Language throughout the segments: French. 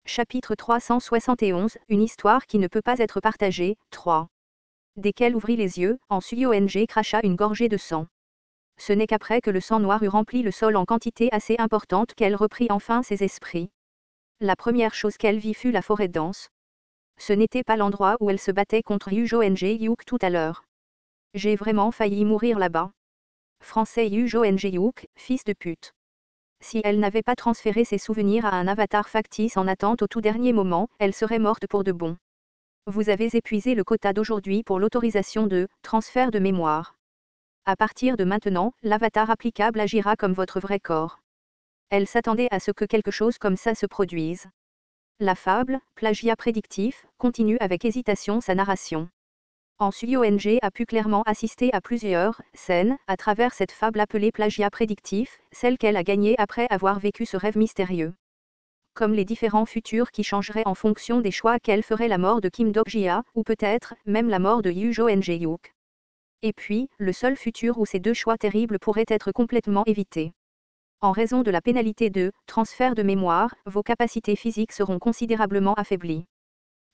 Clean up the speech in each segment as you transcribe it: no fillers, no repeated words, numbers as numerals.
Chapitre 371, une histoire qui ne peut pas être partagée, 3. Dès qu'elle ouvrit les yeux, en Suyong cracha une gorgée de sang. Ce n'est qu'après que le sang noir eut rempli le sol en quantité assez importante qu'elle reprit enfin ses esprits. La première chose qu'elle vit fut la forêt dense. Ce n'était pas l'endroit où elle se battait contre Yuk tout à l'heure. J'ai vraiment failli mourir là-bas. Français Yuk, fils de pute. Si elle n'avait pas transféré ses souvenirs à un avatar factice en attente au tout dernier moment, elle serait morte pour de bon. Vous avez épuisé le quota d'aujourd'hui pour l'autorisation de transfert de mémoire. À partir de maintenant, l'avatar applicable agira comme votre vrai corps. Elle s'attendait à ce que quelque chose comme ça se produise. La fable, plagiat prédictif, continue avec hésitation sa narration. En Suyong a pu clairement assister à plusieurs scènes à travers cette fable appelée plagiat prédictif, celle qu'elle a gagnée après avoir vécu ce rêve mystérieux. Comme les différents futurs qui changeraient en fonction des choix qu'elle ferait, la mort de Kim Dok-jia, ou peut-être même la mort de Yuk. Et puis, le seul futur où ces deux choix terribles pourraient être complètement évités. En raison de la pénalité de transfert de mémoire, vos capacités physiques seront considérablement affaiblies.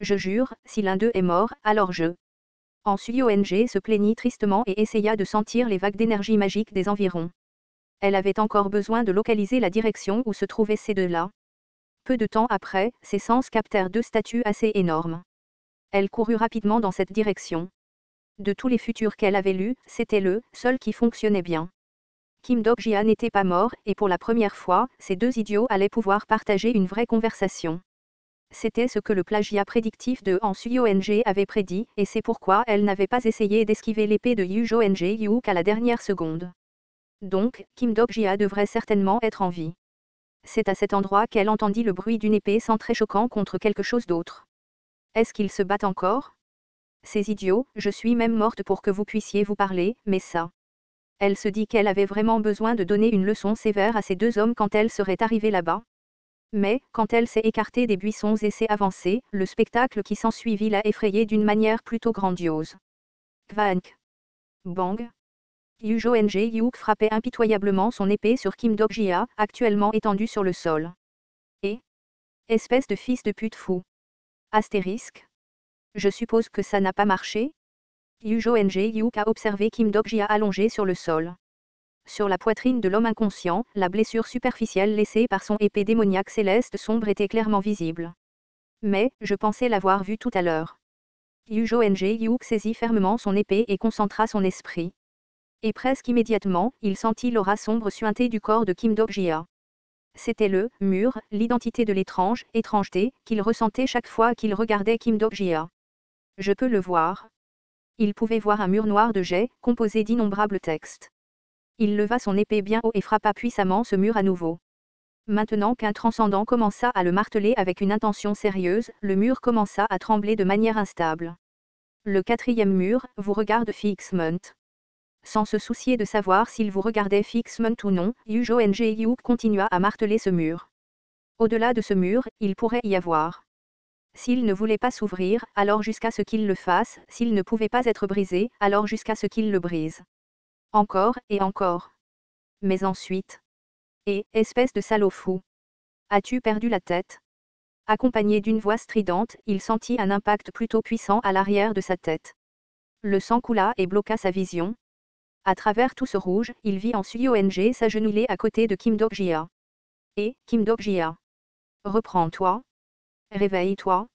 Je jure, si l'un d'eux est mort, alors je... En Suyong se plaignit tristement et essaya de sentir les vagues d'énergie magique des environs. Elle avait encore besoin de localiser la direction où se trouvaient ces deux-là. Peu de temps après, ses sens captèrent deux statues assez énormes. Elle courut rapidement dans cette direction. De tous les futurs qu'elle avait lus, c'était le seul qui fonctionnait bien. Kim Dok-jia n'était pas mort, et pour la première fois, ces deux idiots allaient pouvoir partager une vraie conversation. C'était ce que le plagiat prédictif de Han Suyong avait prédit, et c'est pourquoi elle n'avait pas essayé d'esquiver l'épée de Yuk à la dernière seconde. Donc, Kim Dok-jia devrait certainement être en vie. C'est à cet endroit qu'elle entendit le bruit d'une épée sans très choquant contre quelque chose d'autre. Est-ce qu'ils se battent encore? Ces idiots, je suis même morte pour que vous puissiez vous parler, mais ça... Elle se dit qu'elle avait vraiment besoin de donner une leçon sévère à ces deux hommes quand elle serait arrivée là-bas. Mais, quand elle s'est écartée des buissons et s'est avancée, le spectacle qui s'ensuivit l'a effrayée d'une manière plutôt grandiose. Kvank. Bang. Yuk frappait impitoyablement son épée sur Kim Dok-jia, actuellement étendu sur le sol. Et? Espèce de fils de pute fou. Astérisque. Je suppose que ça n'a pas marché? Yuk a observé Kim Dok-jia allongé sur le sol. Sur la poitrine de l'homme inconscient, la blessure superficielle laissée par son épée démoniaque céleste sombre était clairement visible. Mais, je pensais l'avoir vue tout à l'heure. Yuk saisit fermement son épée et concentra son esprit. Et presque immédiatement, il sentit l'aura sombre suinter du corps de Kim Dok-jia. C'était le mur, l'identité de étrangeté, qu'il ressentait chaque fois qu'il regardait Kim Dok-jia. Je peux le voir. Il pouvait voir un mur noir de jets, composé d'innombrables textes. Il leva son épée bien haut et frappa puissamment ce mur à nouveau. Maintenant qu'un transcendant commença à le marteler avec une intention sérieuse, le mur commença à trembler de manière instable. Le quatrième mur vous regarde fixement. Sans se soucier de savoir s'il vous regardait fixement ou non, Yuk continua à marteler ce mur. Au-delà de ce mur, il pourrait y avoir. S'il ne voulait pas s'ouvrir, alors jusqu'à ce qu'il le fasse, s'il ne pouvait pas être brisé, alors jusqu'à ce qu'il le brise. Encore, et encore. Mais ensuite... Et, espèce de salaud fou. As-tu perdu la tête? Accompagné d'une voix stridente, il sentit un impact plutôt puissant à l'arrière de sa tête. Le sang coula et bloqua sa vision. À travers tout ce rouge, il vit en Suyong s'agenouiller à côté de Kim Dok-jia. Et, Kim Dok-jia. Reprends-toi. Réveille-toi.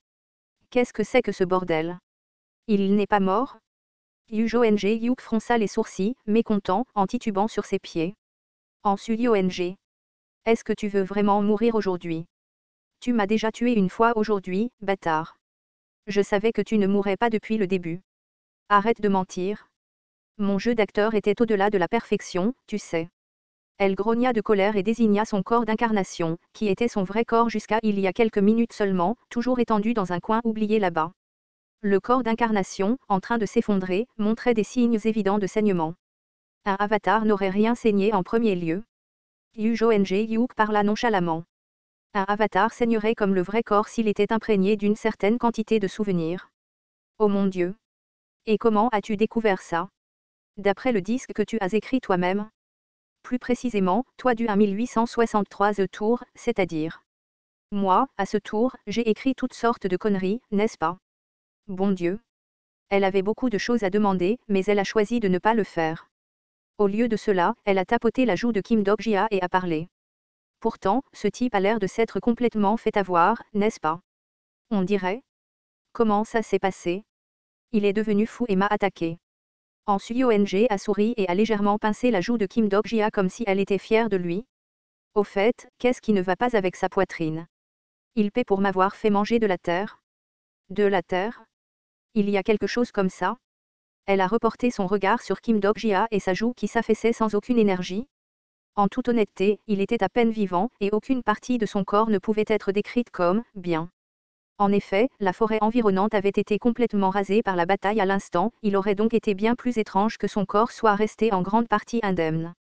Qu'est-ce que c'est que ce bordel? Il n'est pas mort? Yuk fronça les sourcils, mécontent, en titubant sur ses pieds. En Suyong. Est-ce que tu veux vraiment mourir aujourd'hui? Tu m'as déjà tué une fois aujourd'hui, bâtard. Je savais que tu ne mourrais pas depuis le début. Arrête de mentir. Mon jeu d'acteur était au-delà de la perfection, tu sais. Elle grogna de colère et désigna son corps d'incarnation, qui était son vrai corps jusqu'à il y a quelques minutes seulement, toujours étendu dans un coin oublié là-bas. Le corps d'incarnation, en train de s'effondrer, montrait des signes évidents de saignement. Un avatar n'aurait rien saigné en premier lieu. Yuk parla nonchalamment. Un avatar saignerait comme le vrai corps s'il était imprégné d'une certaine quantité de souvenirs. Oh mon Dieu! Et comment as-tu découvert ça? D'après le disque que tu as écrit toi-même? Plus précisément, toi du 1863 The Tour, c'est-à-dire. Moi, à ce tour, j'ai écrit toutes sortes de conneries, n'est-ce pas? Bon Dieu. Elle avait beaucoup de choses à demander, mais elle a choisi de ne pas le faire. Au lieu de cela, elle a tapoté la joue de Kim Dok-jia et a parlé. Pourtant, ce type a l'air de s'être complètement fait avoir, n'est-ce pas? On dirait. Comment ça s'est passé? Il est devenu fou et m'a attaqué. En Suyong a souri et a légèrement pincé la joue de Kim Dok-jia comme si elle était fière de lui. Au fait, qu'est-ce qui ne va pas avec sa poitrine? Il paie pour m'avoir fait manger de la terre? De la terre? Il y a quelque chose comme ça? Elle a reporté son regard sur Kim Dok-jia et sa joue qui s'affaissait sans aucune énergie. En toute honnêteté, il était à peine vivant et aucune partie de son corps ne pouvait être décrite comme « bien ». En effet, la forêt environnante avait été complètement rasée par la bataille à l'instant, il aurait donc été bien plus étrange que son corps soit resté en grande partie indemne.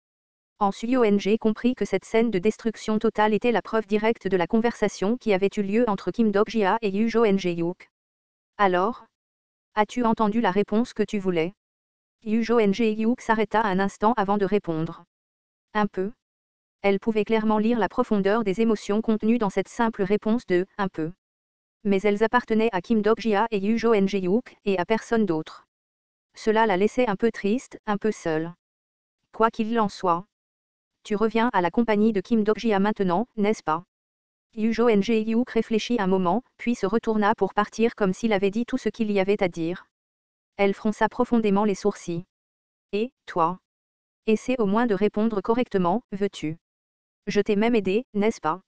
En Suyong comprit que cette scène de destruction totale était la preuve directe de la conversation qui avait eu lieu entre Kim Dok-jia et Yu Jo-NG-yuk. Alors? As-tu entendu la réponse que tu voulais? Yu Jo-NG-yuk s'arrêta un instant avant de répondre. Un peu. Elle pouvait clairement lire la profondeur des émotions contenues dans cette simple réponse de « un peu ». Mais elles appartenaient à Kim Dok-jia et Yu Jo-NG-yuk, et à personne d'autre. Cela la laissait un peu triste, un peu seule. Quoi qu'il en soit. Tu reviens à la compagnie de Kim Dok-jia maintenant, n'est-ce pas? Yu Jo-NG-yuk réfléchit un moment, puis se retourna pour partir comme s'il avait dit tout ce qu'il y avait à dire. Elle fronça profondément les sourcils. Et, toi? Essaie au moins de répondre correctement, veux-tu? Je t'ai même aidé, n'est-ce pas?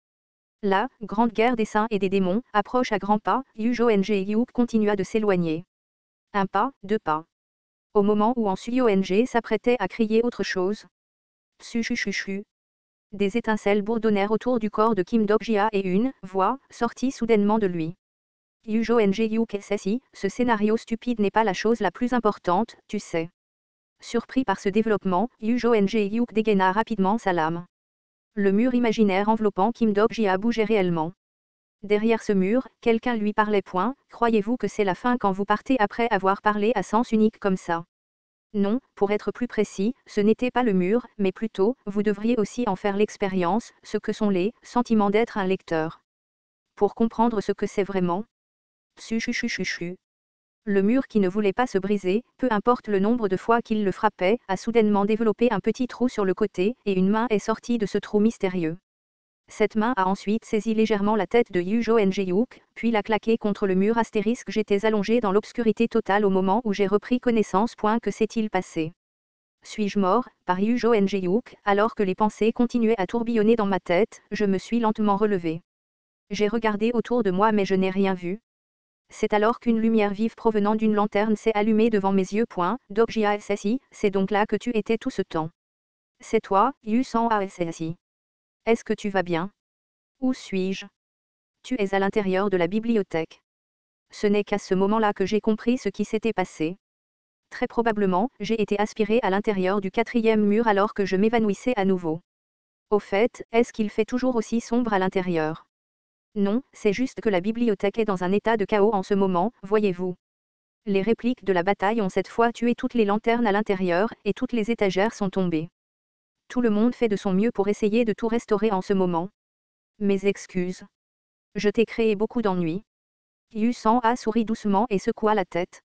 La grande guerre des saints et des démons approche à grands pas, Yu Jo-NG-yuk continua de s'éloigner. Un pas, deux pas. Au moment où en Suyong s'apprêtait à crier autre chose. Tsu-chu-chu-chu. Des étincelles bourdonnèrent autour du corps de Kim Dok-jia et une voix sortit soudainement de lui. Yu Jo-NG-yuk SSI, ce scénario stupide n'est pas la chose la plus importante, tu sais. Surpris par ce développement, Yu Jo-NG-yuk dégaina rapidement sa lame. Le mur imaginaire enveloppant Kim Dok-jia bougeait réellement. Derrière ce mur, quelqu'un lui parlait point, croyez-vous que c'est la fin quand vous partez après avoir parlé à sens unique comme ça? Non, pour être plus précis, ce n'était pas le mur, mais plutôt, vous devriez aussi en faire l'expérience, ce que sont les sentiments d'être un lecteur. Pour comprendre ce que c'est vraiment. Tsu-chu-chu-chu-chu. Le mur qui ne voulait pas se briser, peu importe le nombre de fois qu'il le frappait, a soudainement développé un petit trou sur le côté, et une main est sortie de ce trou mystérieux. Cette main a ensuite saisi légèrement la tête de Yu Jo-NG-yuk, puis l'a claqué contre le mur astérisque. J'étais allongé dans l'obscurité totale au moment où j'ai repris connaissance. Que s'est-il passé? Suis-je mort, par Yu Jo-NG-yuk, alors que les pensées continuaient à tourbillonner dans ma tête? Je me suis lentement relevé. J'ai regardé autour de moi mais je n'ai rien vu. C'est alors qu'une lumière vive provenant d'une lanterne s'est allumée devant mes yeux. Dok-jia SSI, c'est donc là que tu étais tout ce temps. C'est toi, Yu San SSI. Est-ce que tu vas bien? Où suis-je? Tu es à l'intérieur de la bibliothèque. Ce n'est qu'à ce moment-là que j'ai compris ce qui s'était passé. Très probablement, j'ai été aspiré à l'intérieur du 4e mur alors que je m'évanouissais à nouveau. Au fait, est-ce qu'il fait toujours aussi sombre à l'intérieur? Non, c'est juste que la bibliothèque est dans un état de chaos en ce moment, voyez-vous. Les répliques de la bataille ont cette fois tué toutes les lanternes à l'intérieur, et toutes les étagères sont tombées. Tout le monde fait de son mieux pour essayer de tout restaurer en ce moment. Mes excuses. Je t'ai créé beaucoup d'ennuis. Yu San a souri doucement et secoua la tête.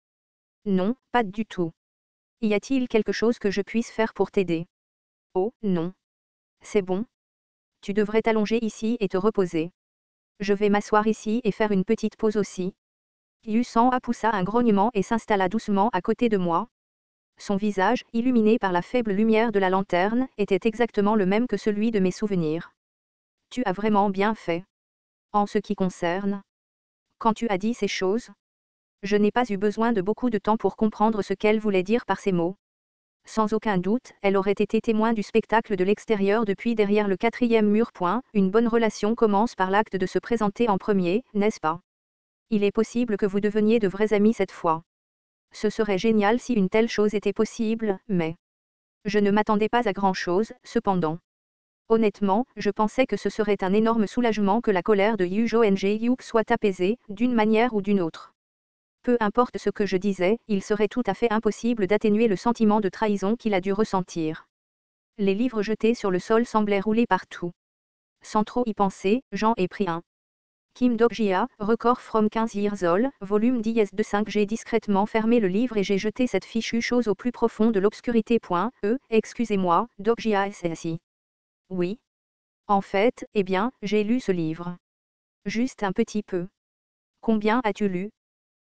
Non, pas du tout. Y a-t-il quelque chose que je puisse faire pour t'aider? Oh, non. C'est bon. Tu devrais t'allonger ici et te reposer. Je vais m'asseoir ici et faire une petite pause aussi. Yu San poussa un grognement et s'installa doucement à côté de moi. Son visage, illuminé par la faible lumière de la lanterne, était exactement le même que celui de mes souvenirs. Tu as vraiment bien fait. En ce qui concerne. Quand tu as dit ces choses, je n'ai pas eu besoin de beaucoup de temps pour comprendre ce qu'elle voulait dire par ces mots. Sans aucun doute, elle aurait été témoin du spectacle de l'extérieur depuis derrière le 4e mur. Une bonne relation commence par l'acte de se présenter en premier, n'est-ce pas? Il est possible que vous deveniez de vrais amis cette fois. Ce serait génial si une telle chose était possible, mais je ne m'attendais pas à grand-chose, cependant. Honnêtement, je pensais que ce serait un énorme soulagement que la colère de Yu Jo-NG-yuk soit apaisée, d'une manière ou d'une autre. Peu importe ce que je disais, il serait tout à fait impossible d'atténuer le sentiment de trahison qu'il a dû ressentir. Les livres jetés sur le sol semblaient rouler partout. Sans trop y penser, j'en ai pris un. Kim Dok-jia, Record from 15 Years Old, volume 10 de 5. J'ai discrètement fermé le livre et j'ai jeté cette fichue chose au plus profond de l'obscurité. Excusez-moi, Dok-jia SSI. Oui. En fait, eh bien, j'ai lu ce livre. Juste un petit peu. Combien as-tu lu?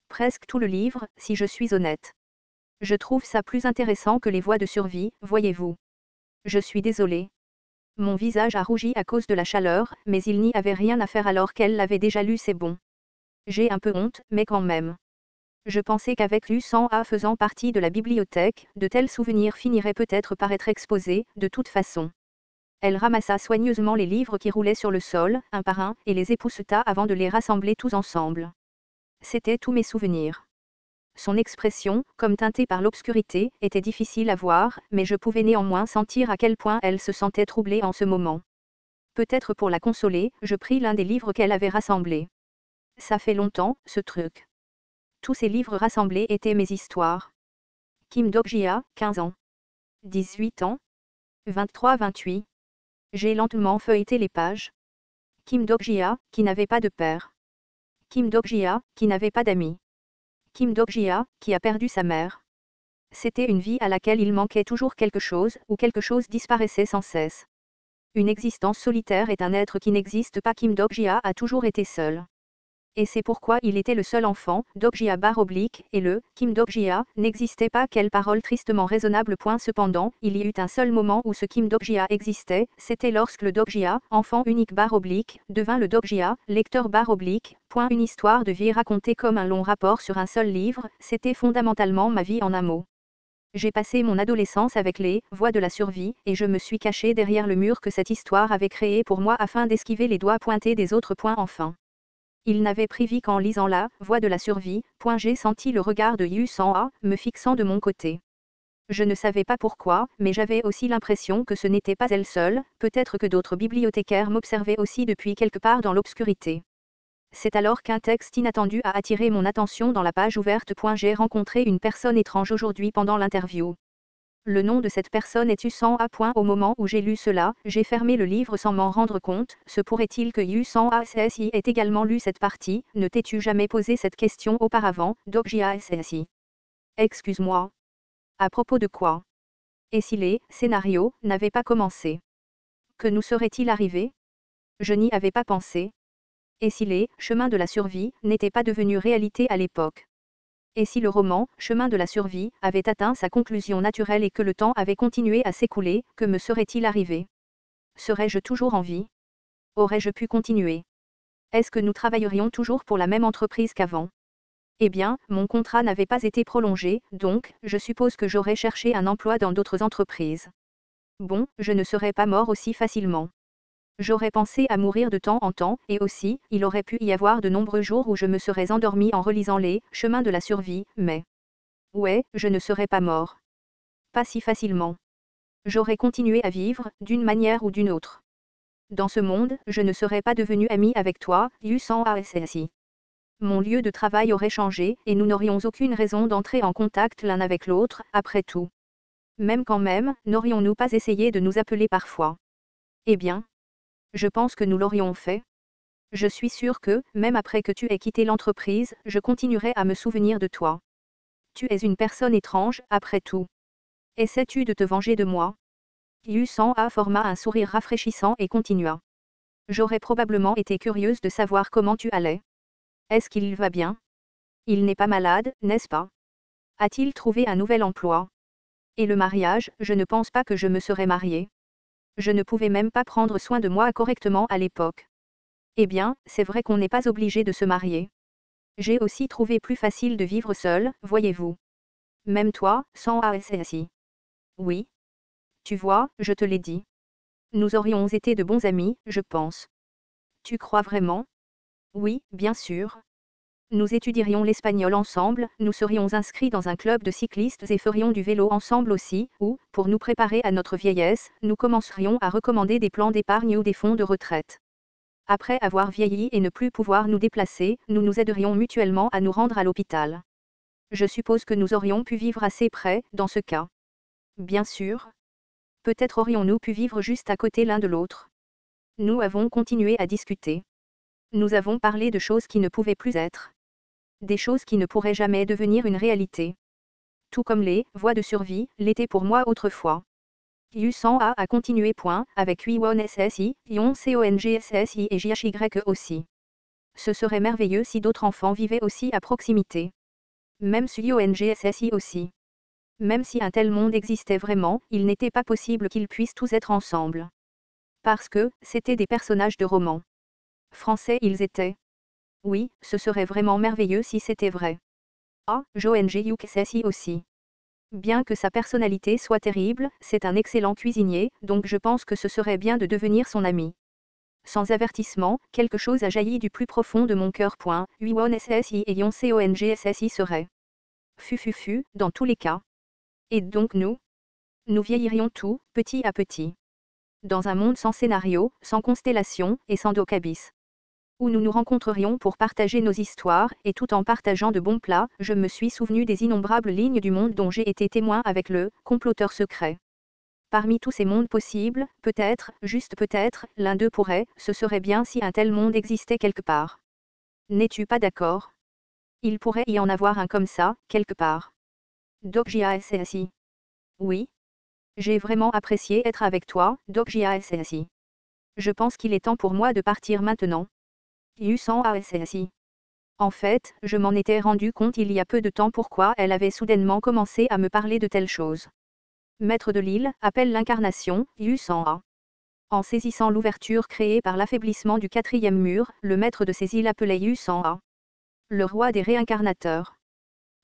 Presque tout le livre, si je suis honnête. Je trouve ça plus intéressant que les voies de survie, voyez-vous. Je suis désolé. Mon visage a rougi à cause de la chaleur, mais il n'y avait rien à faire alors qu'elle l'avait déjà lu. C'est bon. J'ai un peu honte, mais quand même. Je pensais qu'avec Lu100A faisant partie de la bibliothèque, de tels souvenirs finiraient peut-être par être exposés, de toute façon. Elle ramassa soigneusement les livres qui roulaient sur le sol, un par un, et les épousseta avant de les rassembler tous ensemble. C'étaient tous mes souvenirs. Son expression, comme teintée par l'obscurité, était difficile à voir, mais je pouvais néanmoins sentir à quel point elle se sentait troublée en ce moment. Peut-être pour la consoler, je pris l'un des livres qu'elle avait rassemblés. Ça fait longtemps, ce truc. Tous ces livres rassemblés étaient mes histoires. Kim Dok-jia, 15 ans. 18 ans. 23-28. J'ai lentement feuilleté les pages. Kim Dok-jia, qui n'avait pas de père. Kim Dok-jia, qui n'avait pas d'amis. Kim Dok-jia, qui a perdu sa mère. C'était une vie à laquelle il manquait toujours quelque chose, ou quelque chose disparaissait sans cesse. Une existence solitaire est un être qui n'existe pas. Kim Dok-jia a toujours été seul. Et c'est pourquoi il était le seul enfant, Dok-jia / et le Kim Dok-jia n'existait pas. Quelle parole tristement raisonnable. Cependant, il y eut un seul moment où ce Kim Dok-jia existait, c'était lorsque le Dok-jia, enfant unique / devint le Dok-jia, lecteur / Une histoire de vie racontée comme un long rapport sur un seul livre, c'était fondamentalement ma vie en un mot. J'ai passé mon adolescence avec les voies de la survie, et je me suis caché derrière le mur que cette histoire avait créé pour moi afin d'esquiver les doigts pointés des autres. Enfin. Il n'avait pris vie qu'en lisant la voie de la survie. J'ai senti le regard de Lu100A me fixant de mon côté. Je ne savais pas pourquoi, mais j'avais aussi l'impression que ce n'était pas elle seule, peut-être que d'autres bibliothécaires m'observaient aussi depuis quelque part dans l'obscurité. C'est alors qu'un texte inattendu a attiré mon attention dans la page ouverte. J'ai rencontré une personne étrange aujourd'hui pendant l'interview. Le nom de cette personne est Lu100A. Au moment où j'ai lu cela, j'ai fermé le livre sans m'en rendre compte. Se pourrait-il que Lu100A SSI ait également lu cette partie? Ne t'es-tu jamais posé cette question auparavant, Dok-jia SSI? Excuse-moi. À propos de quoi? Et si les scénarios n'avaient pas commencé? Que nous serait-il arrivé? Je n'y avais pas pensé. Et si les chemins de la survie n'étaient pas devenus réalité à l'époque? Et si le roman, Chemin de la survie, avait atteint sa conclusion naturelle et que le temps avait continué à s'écouler, que me serait-il arrivé? Serais-je toujours en vie? Aurais-je pu continuer? Est-ce que nous travaillerions toujours pour la même entreprise qu'avant? Eh bien, mon contrat n'avait pas été prolongé, donc, je suppose que j'aurais cherché un emploi dans d'autres entreprises. Bon, je ne serais pas mort aussi facilement. J'aurais pensé à mourir de temps en temps, et aussi, il aurait pu y avoir de nombreux jours où je me serais endormi en relisant les chemins de la survie, mais... Ouais, je ne serais pas mort. Pas si facilement. J'aurais continué à vivre, d'une manière ou d'une autre. Dans ce monde, je ne serais pas devenu ami avec toi, Lu100A SSI. Mon lieu de travail aurait changé, et nous n'aurions aucune raison d'entrer en contact l'un avec l'autre, après tout. Même quand même, n'aurions-nous pas essayé de nous appeler parfois? Eh bien, je pense que nous l'aurions fait. Je suis sûr que, même après que tu aies quitté l'entreprise, je continuerai à me souvenir de toi. Tu es une personne étrange, après tout. Essaies-tu de te venger de moi? Lu100A forma un sourire rafraîchissant et continua. J'aurais probablement été curieuse de savoir comment tu allais. Est-ce qu'il va bien? Il n'est pas malade, n'est-ce pas? A-t-il trouvé un nouvel emploi? Et le mariage, je ne pense pas que je me serais mariée. Je ne pouvais même pas prendre soin de moi correctement à l'époque. Eh bien, c'est vrai qu'on n'est pas obligé de se marier. J'ai aussi trouvé plus facile de vivre seul, voyez-vous. Même toi, sans ASSI. Oui. Tu vois, je te l'ai dit. Nous aurions été de bons amis, je pense. Tu crois vraiment? Oui, bien sûr. Nous étudierions l'espagnol ensemble, nous serions inscrits dans un club de cyclistes et ferions du vélo ensemble aussi, ou, pour nous préparer à notre vieillesse, nous commencerions à recommander des plans d'épargne ou des fonds de retraite. Après avoir vieilli et ne plus pouvoir nous déplacer, nous nous aiderions mutuellement à nous rendre à l'hôpital. Je suppose que nous aurions pu vivre assez près, dans ce cas. Bien sûr. Peut-être aurions-nous pu vivre juste à côté l'un de l'autre. Nous avons continué à discuter. Nous avons parlé de choses qui ne pouvaient plus être. Des choses qui ne pourraient jamais devenir une réalité. Tout comme les voies de survie l'étaient pour moi autrefois. U100A a continué. Avec Ui1 SSI, Ion CONG SSI et JHY aussi. Ce serait merveilleux si d'autres enfants vivaient aussi à proximité. Même si IONG SSI aussi. Même si un tel monde existait vraiment, il n'était pas possible qu'ils puissent tous être ensemble. Parce que, c'étaient des personnages de romans. Français ils étaient. Oui, ce serait vraiment merveilleux si c'était vrai. Ah, JONG SSI aussi. Bien que sa personnalité soit terrible, c'est un excellent cuisinier, donc je pense que ce serait bien de devenir son ami. Sans avertissement, quelque chose a jailli du plus profond de mon cœur. Ui1 SSI et Ion CONG SSI seraient. Dans tous les cas. Et donc nous vieillirions tout, petit à petit. Dans un monde sans scénario, sans constellation, et sans docabis. Où nous nous rencontrerions pour partager nos histoires, et tout en partageant de bons plats, je me suis souvenu des innombrables lignes du monde dont j'ai été témoin avec le comploteur secret. Parmi tous ces mondes possibles, peut-être, juste peut-être, l'un d'eux pourrait, ce serait bien si un tel monde existait quelque part. N'es-tu pas d'accord? Il pourrait y en avoir un comme ça, quelque part. Doc JASSI. Oui. J'ai vraiment apprécié être avec toi, Doc JASSI. Je pense qu'il est temps pour moi de partir maintenant. U100 ASSI. En fait, je m'en étais rendu compte il y a peu de temps pourquoi elle avait soudainement commencé à me parler de telles choses. Maître de l'île, appelle l'incarnation, U100A. En saisissant l'ouverture créée par l'affaiblissement du quatrième mur, le maître de ces îles appelait U100A. Le roi des réincarnateurs.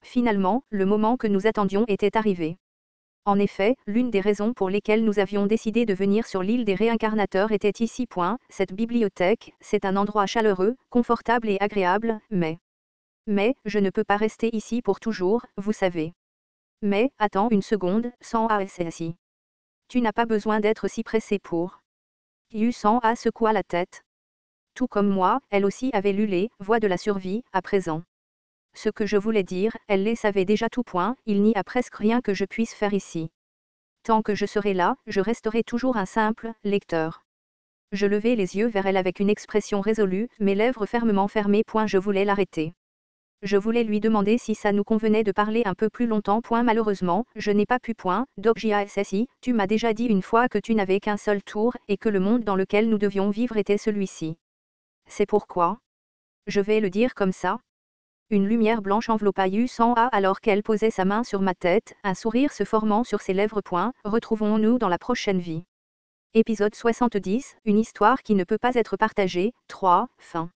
Finalement, le moment que nous attendions était arrivé. En effet, l'une des raisons pour lesquelles nous avions décidé de venir sur l'île des réincarnateurs était ici. Cette bibliothèque, c'est un endroit chaleureux, confortable et agréable, mais je ne peux pas rester ici pour toujours, vous savez. Mais, attends une seconde, sans ASSI. Tu n'as pas besoin d'être si pressé pour. U100A secoua la tête. Tout comme moi, elle aussi avait lu les voies de la survie, à présent. Ce que je voulais dire, elle les savait déjà tout. Il n'y a presque rien que je puisse faire ici. Tant que je serai là, je resterai toujours un simple lecteur. Je levai les yeux vers elle avec une expression résolue, mes lèvres fermement fermées. Je voulais l'arrêter. Je voulais lui demander si ça nous convenait de parler un peu plus longtemps. Malheureusement, je n'ai pas pu. Doc JASSI, tu m'as déjà dit une fois que tu n'avais qu'un seul tour, et que le monde dans lequel nous devions vivre était celui-ci. C'est pourquoi je vais le dire comme ça. Une lumière blanche enveloppa U100A alors qu'elle posait sa main sur ma tête, un sourire se formant sur ses lèvres. Retrouvons-nous dans la prochaine vie. Épisode 70, une histoire qui ne peut pas être partagée, 3, fin.